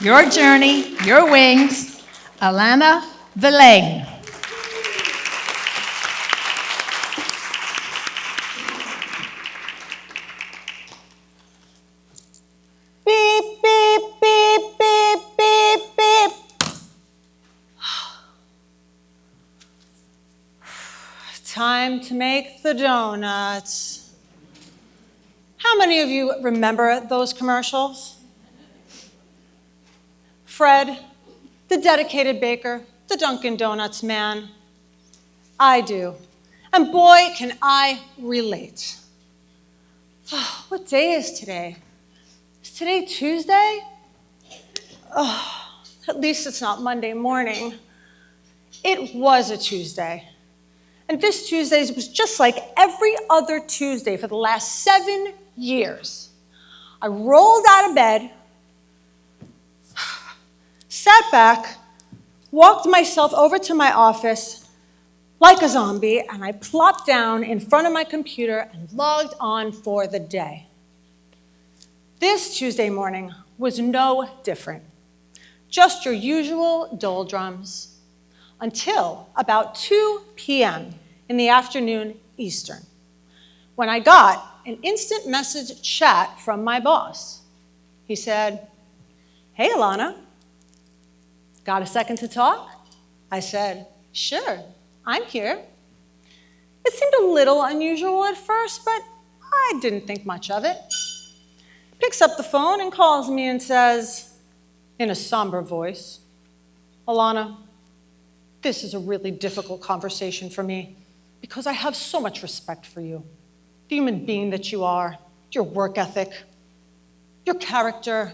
your journey, your wings, Alana Villain. Beep, beep, beep, beep, beep, beep. Time to make the donuts. How many of you remember those commercials? Fred, the dedicated baker, the Dunkin' Donuts man. I do. And boy, can I relate. Oh, what day is today? Is today Tuesday? Oh, at least it's not Monday morning. It was a Tuesday. And this Tuesday was just like every other Tuesday for the last 7 years. I rolled out of bed, sat back, walked myself over to my office like a zombie, and I plopped down in front of my computer and logged on for the day. This Tuesday morning was no different. Just your usual doldrums until about 2 p.m. in the afternoon Eastern, when I got an instant message chat from my boss. He said, "Hey, Alana, got a second to talk?" I said, "Sure, I'm here." It seemed a little unusual at first, but I didn't think much of it. Picks up the phone and calls me and says, in a somber voice, "Alana, this is a really difficult conversation for me because I have so much respect for you, the human being that you are, your work ethic, your character."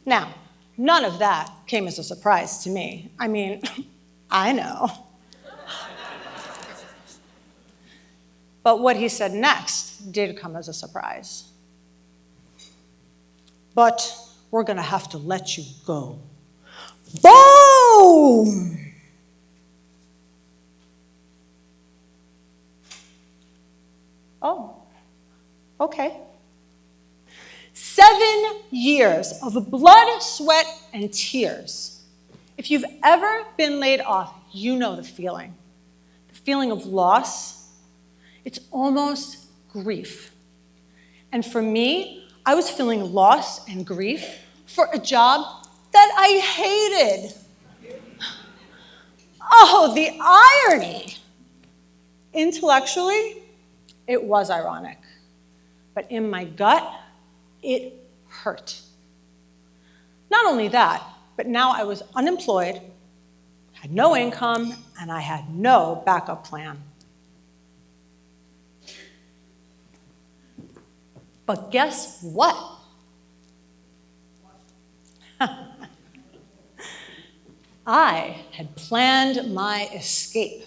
Now, none of that came as a surprise to me. I mean, I know. But what he said next did come as a surprise. "But we're going to have to let you go." Boom! Oh, okay. 7 years of blood, sweat, and tears. If you've ever been laid off, you know the feeling. The feeling of loss. It's almost grief. And for me, I was feeling loss and grief for a job that I hated. Oh, the irony. Intellectually, it was ironic. But in my gut, it hurt. Not only that, but now I was unemployed, had no income, and I had no backup plan. But guess what? I had planned my escape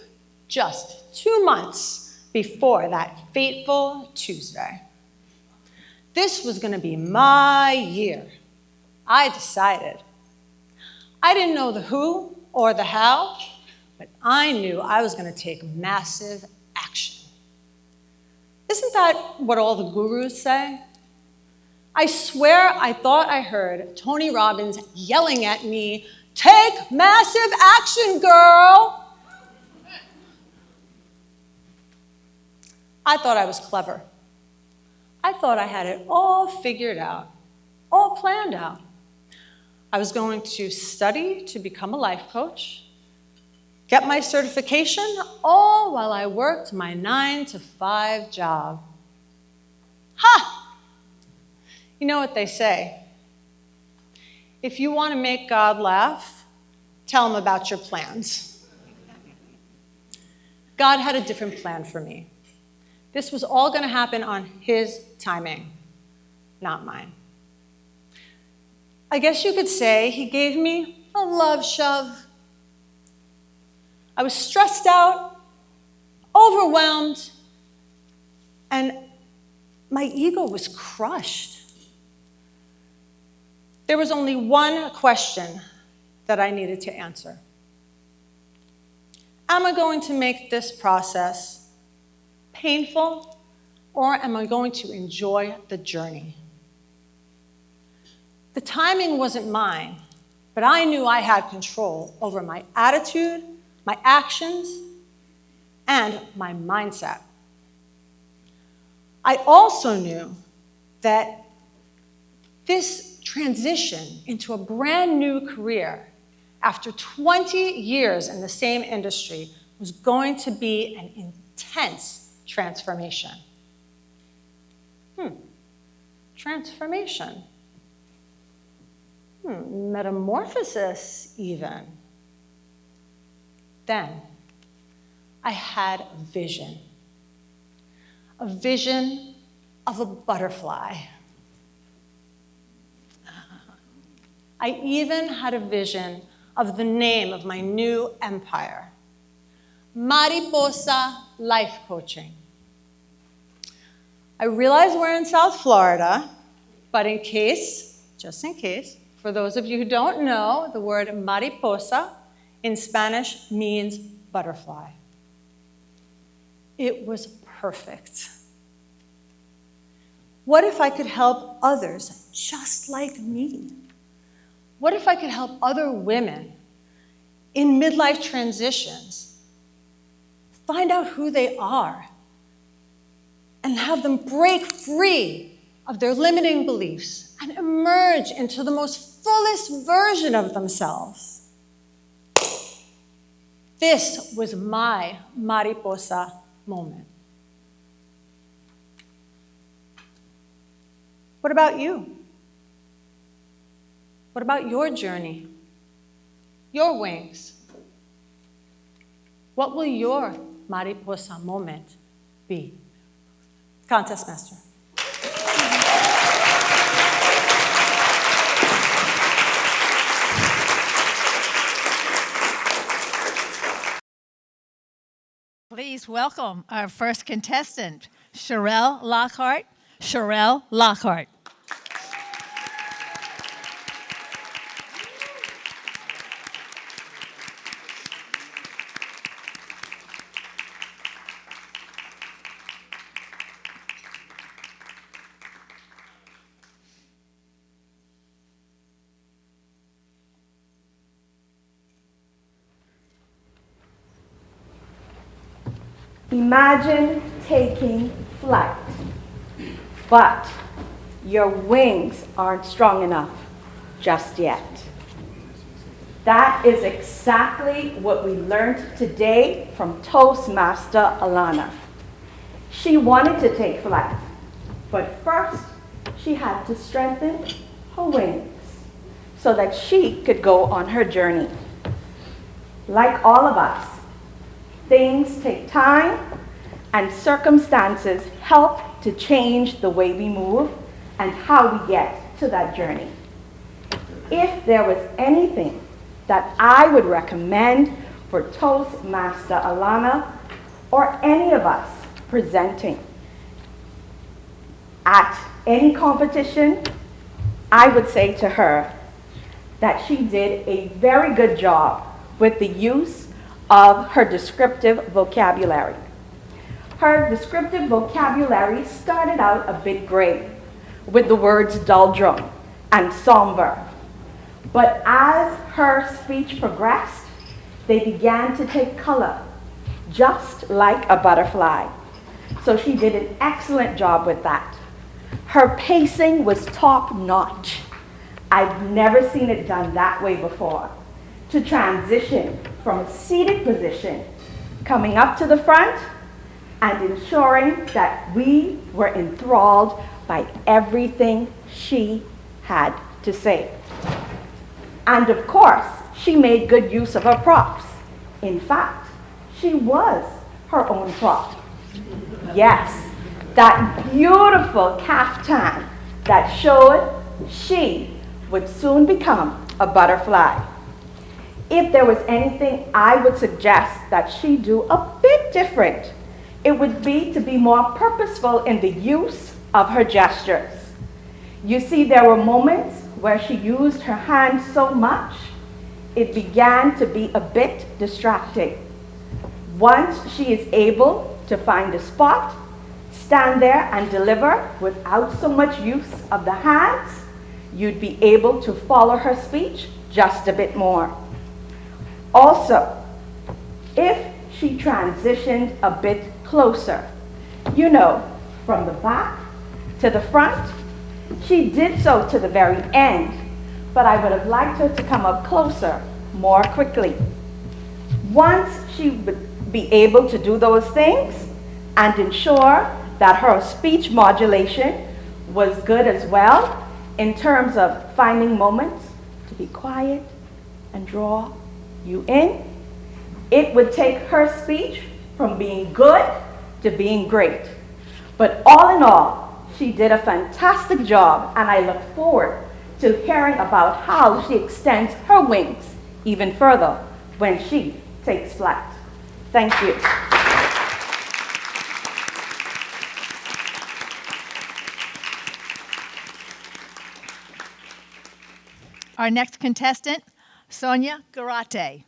just 2 months before that fateful Tuesday. This was going to be my year. I decided. I didn't know the who or the how, but I knew I was going to take massive action. Isn't that what all the gurus say? I swear I thought I heard Tony Robbins yelling at me, "Take massive action, girl!" I thought I was clever. I thought I had it all figured out, all planned out. I was going to study to become a life coach, get my certification, all while I worked my 9-to-5 job. Ha! You know what they say. If you want to make God laugh, tell him about your plans. God had a different plan for me. This was all going to happen on his timing, not mine. I guess you could say he gave me a love shove. I was stressed out, overwhelmed, and my ego was crushed. There was only one question that I needed to answer. Am I going to make this process painful, or am I going to enjoy the journey? The The timing wasn't mine, but I knew I had control over my attitude, my actions, and my mindset. I also knew that this transition into a brand new career after 20 years in the same industry was going to be an intense transformation. Transformation. Metamorphosis, even. Then, I had a vision of a butterfly. I even had a vision of the name of my new empire, Mariposa Life Coaching. I realize we're in South Florida, but just in case, for those of you who don't know, the word mariposa in Spanish means butterfly. It was perfect. What if I could help others just like me? What if I could help other women in midlife transitions find out who they are and have them break free of their limiting beliefs and emerge into the most fullest version of themselves? This was my mariposa moment. What about you? What about your journey? Your wings? What will your mariposa moment be? Contest master. Please welcome our first contestant, Sherelle Lockhart. Sherelle Lockhart. Imagine taking flight, but your wings aren't strong enough just yet. That is exactly what we learned today from Toastmaster Alana. She wanted to take flight, but first she had to strengthen her wings so that she could go on her journey. Like all of us, things take time, and circumstances help to change the way we move and how we get to that journey. If there was anything that I would recommend for Toastmaster Alana or any of us presenting at any competition, I would say to her that she did a very good job with the use of her descriptive vocabulary. Her descriptive vocabulary started out a bit gray with the words doldrum and somber. But as her speech progressed, they began to take color, just like a butterfly. So she did an excellent job with that. Her pacing was top-notch. I've never seen it done that way before. To transition from a seated position, coming up to the front, and ensuring that we were enthralled by everything she had to say. And of course, she made good use of her props. In fact, she was her own prop. Yes, that beautiful caftan that showed she would soon become a butterfly. If there was anything I would suggest that she do a bit different, it would be to be more purposeful in the use of her gestures. You see, there were moments where she used her hands so much, it began to be a bit distracting. Once she is able to find a spot, stand there and deliver without so much use of the hands, you'd be able to follow her speech just a bit more. Also, if she transitioned a bit closer, you know, from the back to the front, she did so to the very end, but I would have liked her to come up closer more quickly. Once she would be able to do those things and ensure that her speech modulation was good as well in terms of finding moments to be quiet and draw you in, it would take her speech from being good to being great. But all in all, she did a fantastic job, and I look forward to hearing about how she extends her wings even further when she takes flight. Thank you. Our next contestant, Sonia Garate.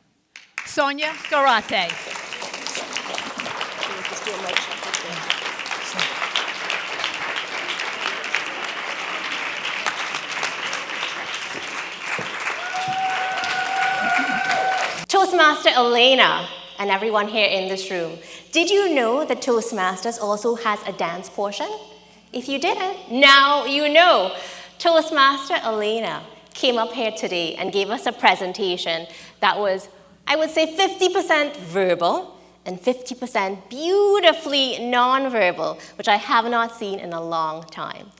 Sonia Garate. Toastmaster Elena and everyone here in this room, did you know that Toastmasters also has a dance portion? If you didn't, now you know. Toastmaster Elena came up here today and gave us a presentation that was, I would say, 50% verbal and 50% beautifully nonverbal, which I have not seen in a long time.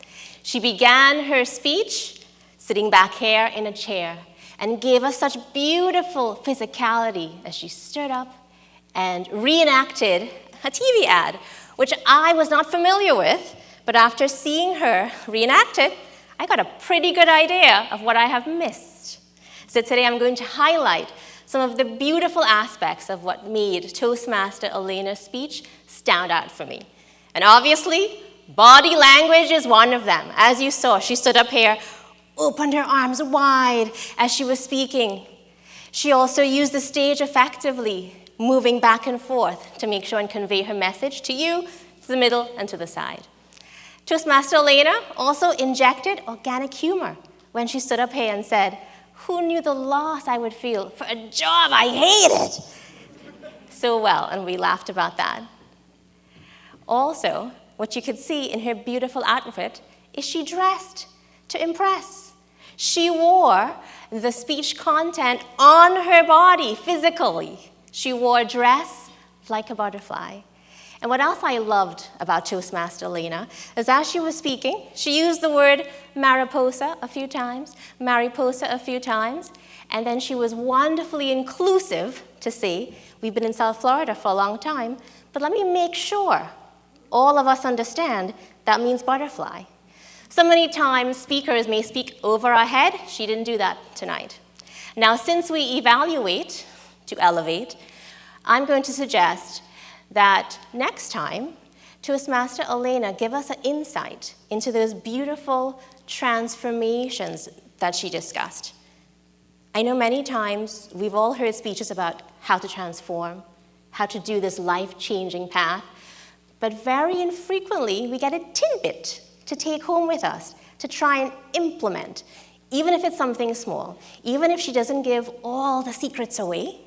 She began her speech sitting back here in a chair and gave us such beautiful physicality as she stood up and reenacted a TV ad, which I was not familiar with, but after seeing her reenact it, I got a pretty good idea of what I have missed. So today I'm going to highlight some of the beautiful aspects of what made Toastmaster Elena's speech stand out for me. And obviously, body language is one of them. As you saw, she stood up here, opened her arms wide as she was speaking. She also used the stage effectively, moving back and forth to make sure and convey her message to you, to the middle, and to the side. Toastmaster Elena also injected organic humor when she stood up here and said, "Who knew the loss I would feel for a job I hated?" So well, and we laughed about that. Also, what you could see in her beautiful outfit is she dressed to impress. She wore the speech content on her body physically. She wore a dress like a butterfly. And what else I loved about Toastmaster Elena is as she was speaking, she used the word mariposa a few times, and then she was wonderfully inclusive to say, we've been in South Florida for a long time, but let me make sure all of us understand that means butterfly. So many times speakers may speak over our head. She didn't do that tonight. Now, since we evaluate to elevate, I'm going to suggest that next time, Toastmaster Elena give us an insight into those beautiful transformations that she discussed. I know many times we've all heard speeches about how to transform, how to do this life-changing path, but very infrequently we get a tidbit to take home with us, to try and implement, even if it's something small, even if she doesn't give all the secrets away.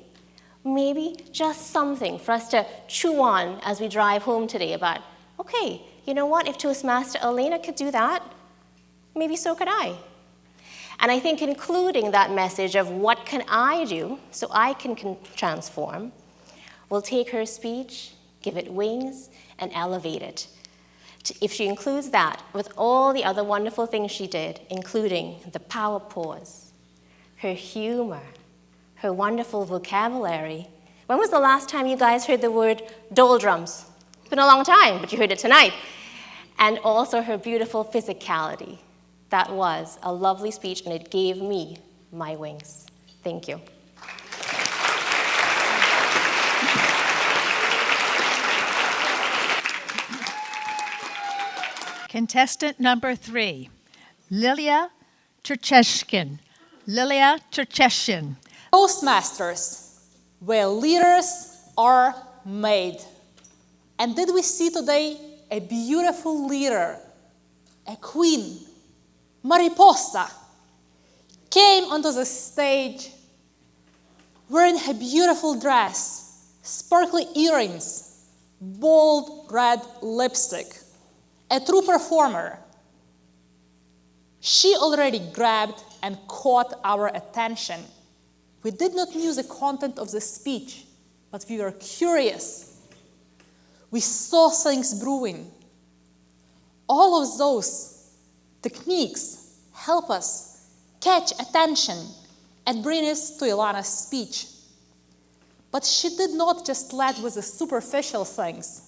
Maybe just something for us to chew on as we drive home today about, okay, you know what, if Toastmaster Elena could do that, maybe so could I. And I think including that message of what can I do so I can transform will take her speech, give it wings, and elevate it. If she includes that with all the other wonderful things she did, including the power pause, her humor, her wonderful vocabulary. When was the last time you guys heard the word doldrums? It's been a long time, but you heard it tonight. And also her beautiful physicality. That was a lovely speech, and it gave me my wings. Thank you. Contestant number 3, Lilia Chercheshkin. Lilia Chercheshkin. Toastmasters, where leaders are made. And did we see today a beautiful leader, a queen, mariposa, came onto the stage wearing her beautiful dress, sparkly earrings, bold red lipstick, a true performer. She already grabbed and caught our attention. We did not knew the content of the speech, but we were curious. We saw things brewing. All of those techniques help us catch attention and bring us to Ilana's speech. But she did not just lead with the superficial things.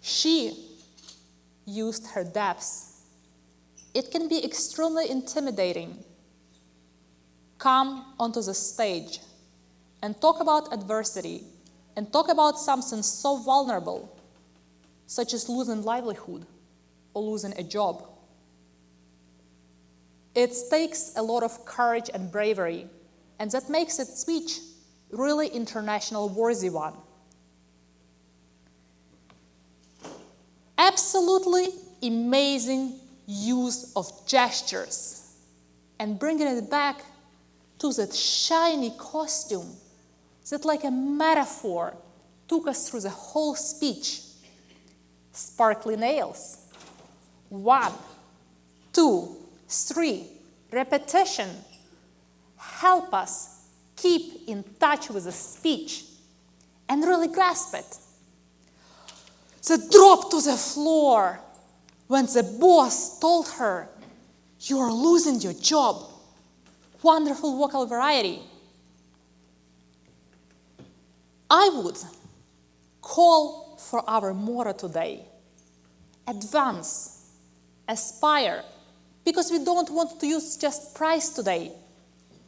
She used her depths. It can be extremely intimidating. Come onto the stage and talk about adversity and talk about something so vulnerable, such as losing livelihood or losing a job. It takes a lot of courage and bravery, and that makes a speech really international worthy one. Absolutely amazing use of gestures and bringing it back to that shiny costume that, like a metaphor, took us through the whole speech. Sparkly nails. 1, 2, 3. Repetition. Help us keep in touch with the speech and really grasp it. The drop to the floor when the boss told her, "You are losing your job." Wonderful vocal variety. I would call for our motto today: advance, aspire, because we don't want to use just prize today.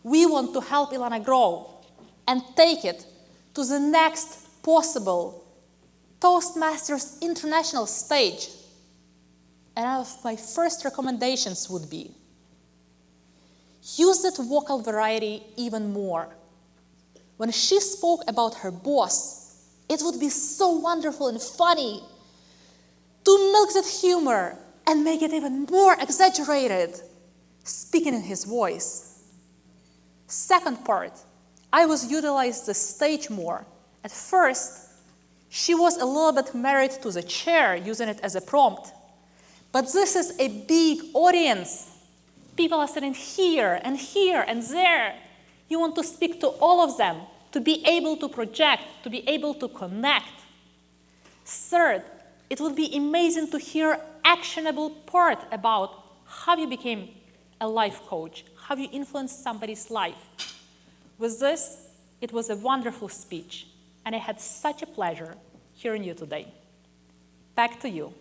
We want to help Ilana grow and take it to the next possible Toastmasters international stage. And one of my first recommendations would be, use that vocal variety even more. When she spoke about her boss, it would be so wonderful and funny to milk that humor and make it even more exaggerated, speaking in his voice. Second part, I was utilized the stage more. At first, she was a little bit married to the chair, using it as a prompt. But this is a big audience. People are sitting here and there. You want to speak to all of them, to be able to project, to be able to connect. Third, it would be amazing to hear actionable part about how you became a life coach, how you influenced somebody's life. With this, it was a wonderful speech, and I had such a pleasure hearing you today. Back to you,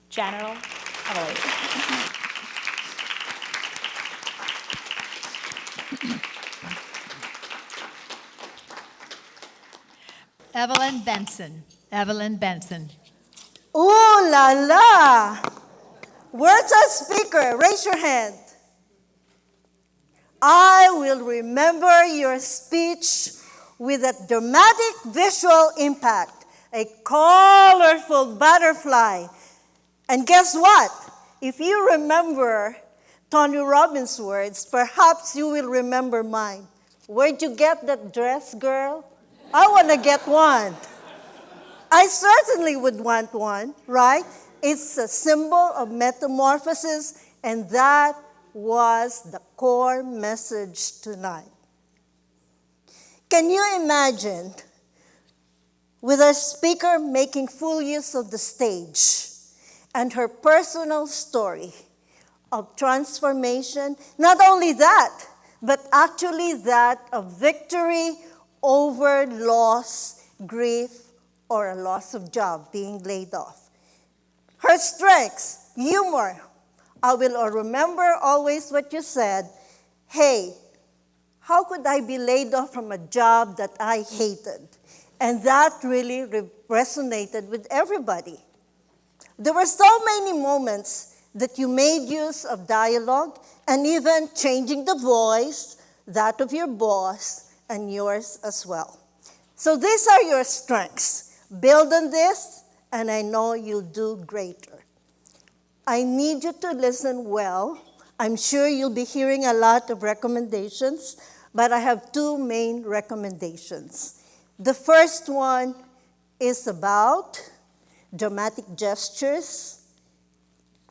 General Emily. Evelyn Benson. Evelyn Benson. Ooh la la! Words as speaker, raise your hand. I will remember your speech with a dramatic visual impact, a colorful butterfly. And guess what? If you remember Tony Robbins' words, perhaps you will remember mine. Where'd you get that dress, girl? I want to get one. I certainly would want one, right? It's a symbol of metamorphosis, and that was the core message tonight. Can you imagine with our speaker making full use of the stage and her personal story of transformation? Not only that, but actually that of victory over loss, grief, or a loss of job, being laid off. Her strengths, humor. I will remember always what you said. Hey, how could I be laid off from a job that I hated? And that really resonated with everybody. There were so many moments that you made use of dialogue and even changing the voice, that of your boss, and yours as well. So these are your strengths. Build on this, and I know you'll do greater. I need you to listen well. I'm sure you'll be hearing a lot of recommendations, but I have two main recommendations. The first one is about dramatic gestures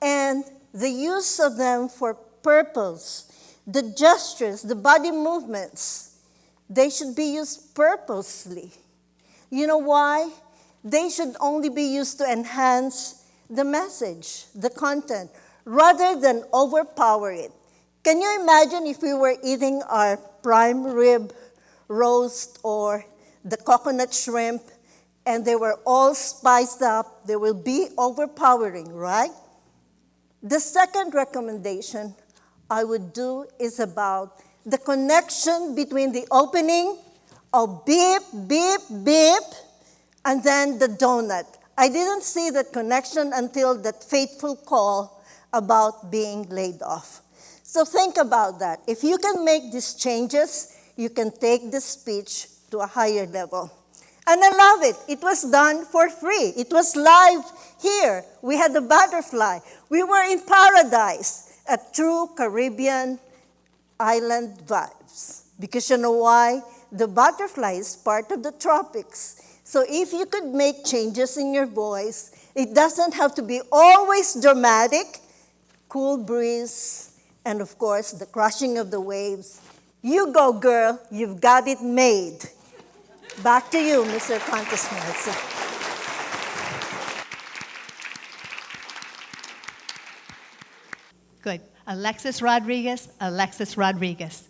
and the use of them for purpose. The gestures, the body movements, they should be used purposely. You know why? They should only be used to enhance the message, the content, rather than overpower it. Can you imagine if we were eating our prime rib roast or the coconut shrimp and they were all spiced up? They will be overpowering, right? The second recommendation I would do is about the connection between the opening of beep, beep, beep, and then the donut. I didn't see that connection until that fateful call about being laid off. So think about that. If you can make these changes, you can take the speech to a higher level. And I love it. It was done for free. It was live here. We had the butterfly. We were in paradise, a true Caribbean island vibes. Because you know why? The butterfly is part of the tropics. So if you could make changes in your voice, it doesn't have to be always dramatic, cool breeze, and of course, the crashing of the waves. You go, girl. You've got it made. Back to you, Mr. Contest Master. Good. Alexis Rodriguez, Alexis Rodriguez.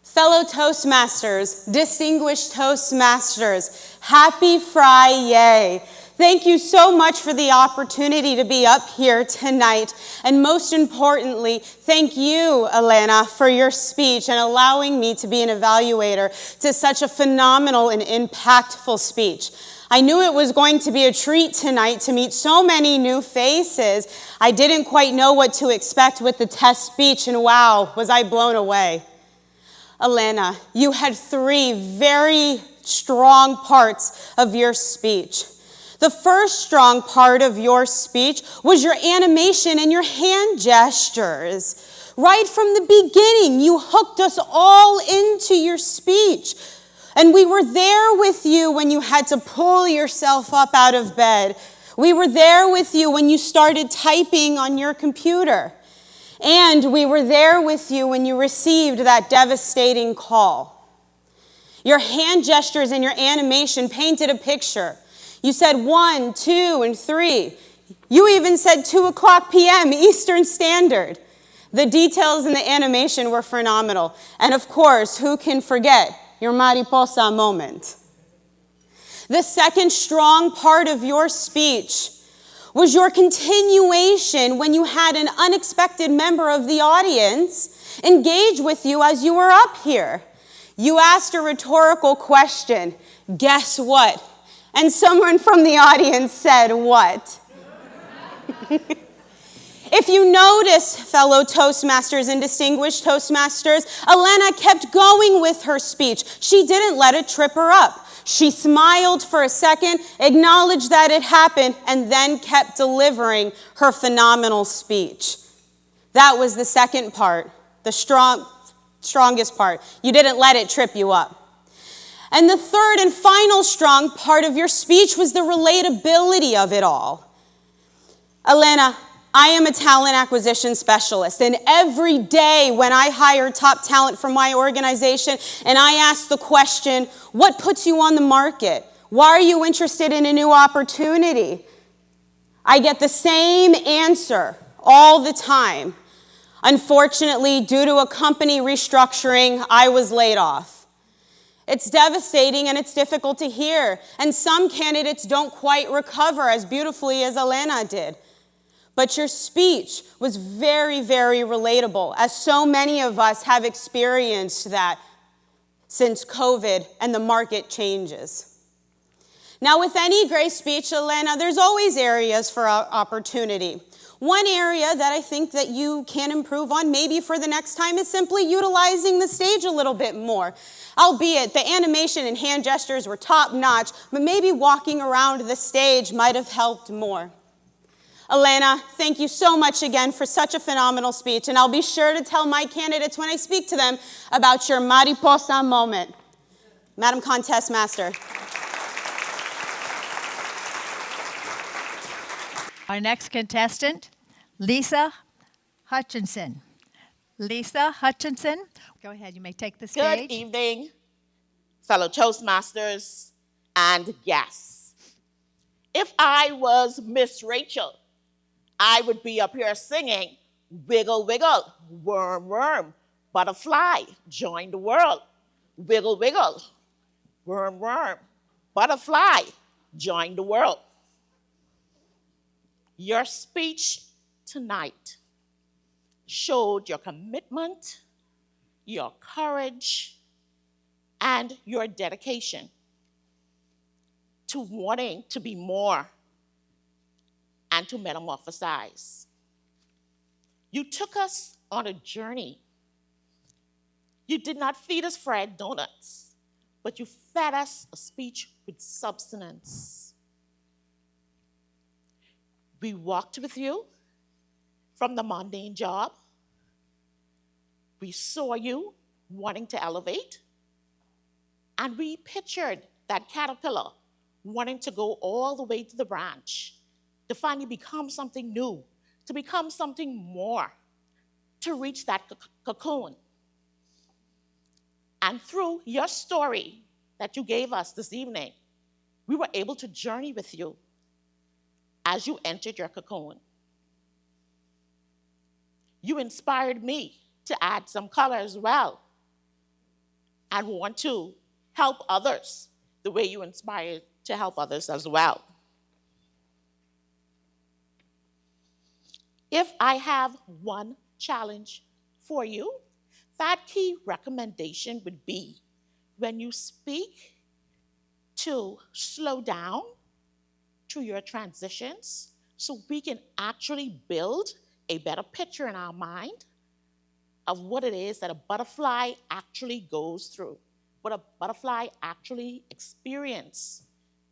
Fellow Toastmasters, distinguished Toastmasters, happy Friday. Thank you so much for the opportunity to be up here tonight. And most importantly, thank you, Elena, for your speech and allowing me to be an evaluator to such a phenomenal and impactful speech. I knew it was going to be a treat tonight to meet so many new faces. I didn't quite know what to expect with the test speech, and wow, was I blown away. Elena, you had three very strong parts of your speech. The first strong part of your speech was your animation and your hand gestures. Right from the beginning, you hooked us all into your speech. And we were there with you when you had to pull yourself up out of bed. We were there with you when you started typing on your computer. And we were there with you when you received that devastating call. Your hand gestures and your animation painted a picture. You said 1, 2, and 3. You even said 2:00 p.m. Eastern Standard. The details in the animation were phenomenal. And of course, who can forget your mariposa moment? The second strong part of your speech was your continuation when you had an unexpected member of the audience engage with you as you were up here. You asked a rhetorical question, guess what? And someone from the audience said, what? If you notice, fellow Toastmasters and distinguished Toastmasters, Elena kept going with her speech. She didn't let it trip her up. She smiled for a second, acknowledged that it happened, and then kept delivering her phenomenal speech. That was the second part, the strongest part. You didn't let it trip you up. And the third and final strong part of your speech was the relatability of it all. Elena, I am a talent acquisition specialist, and every day when I hire top talent for my organization and I ask the question, what puts you on the market? Why are you interested in a new opportunity? I get the same answer all the time. Unfortunately, due to a company restructuring, I was laid off. It's devastating and it's difficult to hear, and some candidates don't quite recover as beautifully as Elena did. But your speech was very, very relatable, as so many of us have experienced that since COVID and the market changes. Now, with any great speech, Elena, there's always areas for opportunity. One area that I think that you can improve on maybe for the next time is simply utilizing the stage a little bit more. Albeit the animation and hand gestures were top notch, but maybe walking around the stage might have helped more. Elena, thank you so much again for such a phenomenal speech, and I'll be sure to tell my candidates when I speak to them about your mariposa moment. Madam Contest Master. Our next contestant, Lisa Hutchinson. Lisa Hutchinson, go ahead, you may take the stage. Good evening, fellow Toastmasters and guests. If I was Miss Rachel, I would be up here singing, wiggle, wiggle, worm, worm, butterfly, join the world. Wiggle, wiggle, worm, worm, butterfly, join the world. Your speech tonight showed your commitment, your courage, and your dedication to wanting to be more and to metamorphosize. You took us on a journey. You did not feed us fried donuts, but you fed us a speech with substance. We walked with you from the mundane job. We saw you wanting to elevate, and we pictured that caterpillar wanting to go all the way to the branch, to finally become something new, to become something more, to reach that cocoon. And through your story that you gave us this evening, we were able to journey with you as you entered your cocoon. You inspired me to add some color as well and want to help others the way you inspired to help others as well. If I have one challenge for you, that key recommendation would be when you speak to slow down through your transitions so we can actually build a better picture in our mind of what it is that a butterfly actually goes through, what a butterfly actually experiences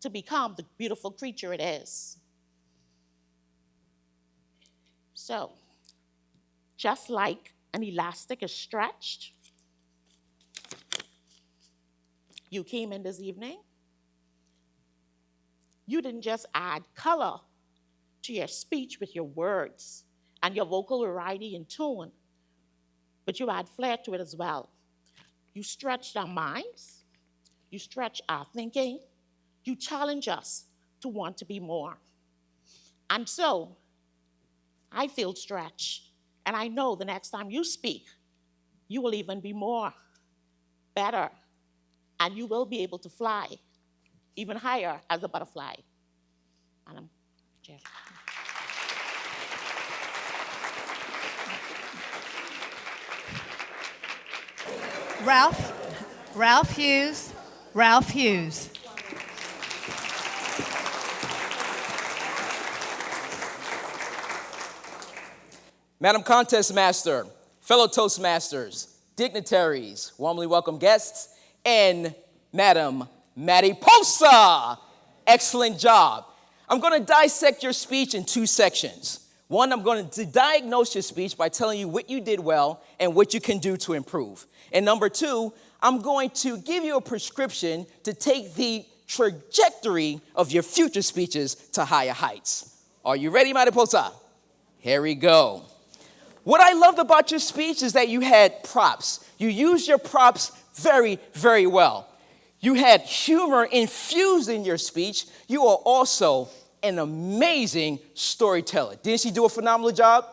to become the beautiful creature it is. So, just like an elastic is stretched, you came in this evening. You didn't just add color to your speech with your words and your vocal variety and tone, but you add flair to it as well. You stretched our minds, you stretch our thinking, you challenge us to want to be more. And so, I feel stretched, and I know the next time you speak, you will even be more, better, and you will be able to fly even higher as a butterfly. Madam Chair. Ralph Hughes. Ralph Hughes. Madam Contest Master, fellow Toastmasters, dignitaries, warmly welcome guests, and Madam Mariposa. Excellent job. I'm going to dissect your speech in two sections. One, I'm going to diagnose your speech by telling you what you did well and what you can do to improve. And number two, I'm going to give you a prescription to take the trajectory of your future speeches to higher heights. Are you ready, Mariposa? Here we go. What I loved about your speech is that you had props. You used your props very, very well. You had humor infused in your speech. You are also an amazing storyteller. Didn't she do a phenomenal job?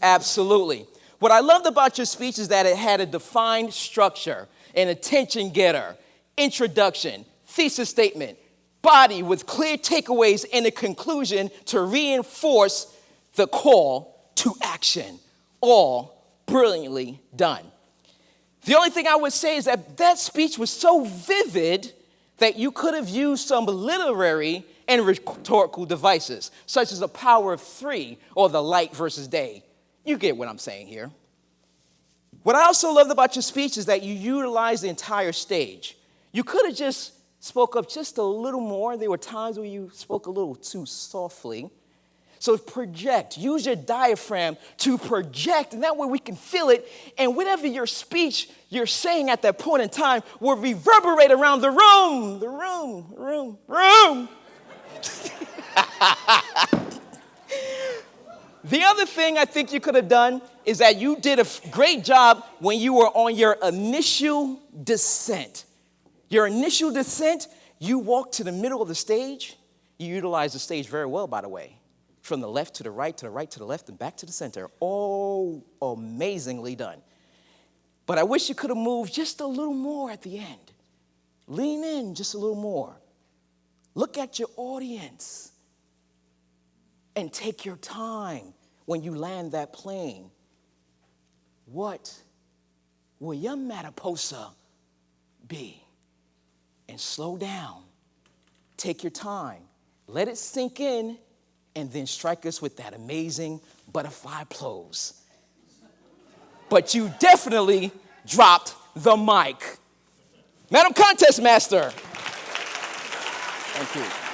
Absolutely. What I loved about your speech is that it had a defined structure, an attention getter, introduction, thesis statement, body with clear takeaways and a conclusion to reinforce the call to action. All brilliantly done. The only thing I would say is that that speech was so vivid that you could have used some literary and rhetorical devices, such as the power of three or the light versus day. You get what I'm saying here. What I also loved about your speech is that you utilized the entire stage. You could have just spoke up just a little more. There were times where you spoke a little too softly. So project, use your diaphragm to project, and that way we can feel it, and whatever your speech you're saying at that point in time will reverberate around the room. The other thing I think you could have done is that you did a great job when you were on your initial descent. Your initial descent, you walked to the middle of the stage. You utilized the stage very well, by the way. From the left to the right, to the right to the left, and back to the center. All amazingly done. But I wish you could have moved just a little more at the end. Lean in just a little more. Look at your audience. And take your time when you land that plane. What will your Mariposa be? And slow down. Take your time. Let it sink in, and then strike us with that amazing butterfly close. But you definitely dropped the mic. Madam Contest Master. Thank you.